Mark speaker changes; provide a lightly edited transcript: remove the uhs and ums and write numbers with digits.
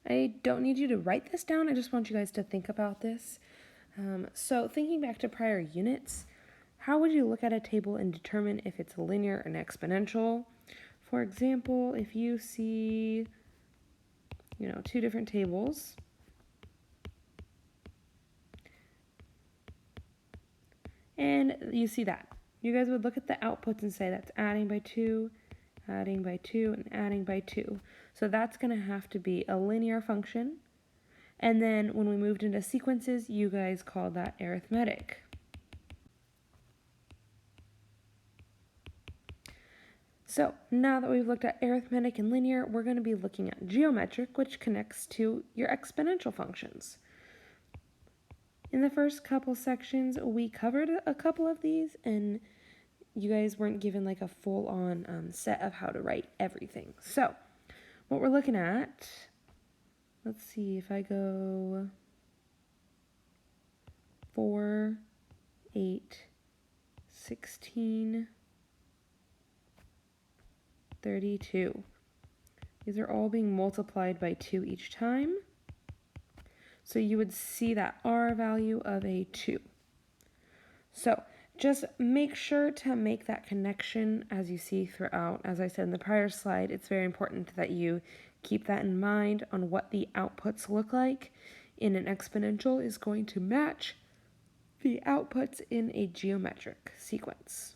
Speaker 1: I don't need you to write this down. I just want you guys to think about this. So thinking back to prior units, how would you look at a table and determine if it's linear and exponential? For example, if you see, two different tables, and you see that, you guys would look at the outputs and say that's adding by 2, adding by 2, and adding by 2. So that's going to have to be a linear function. And then when we moved into sequences, you guys called that arithmetic. So now that we've looked at arithmetic and linear, we're going to be looking at geometric, which connects to your exponential functions. In the first couple sections, we covered a couple of these, and you guys weren't given like a full-on set of how to write everything. So what we're looking at, let's see if I go 4, 8, 16, 32. These are all being multiplied by 2 each time. So you would see that R value of a 2. So just make sure to make that connection as you see throughout. As I said in the prior slide, it's very important that you keep that in mind on what the outputs look like in an exponential is going to match the outputs in a geometric sequence.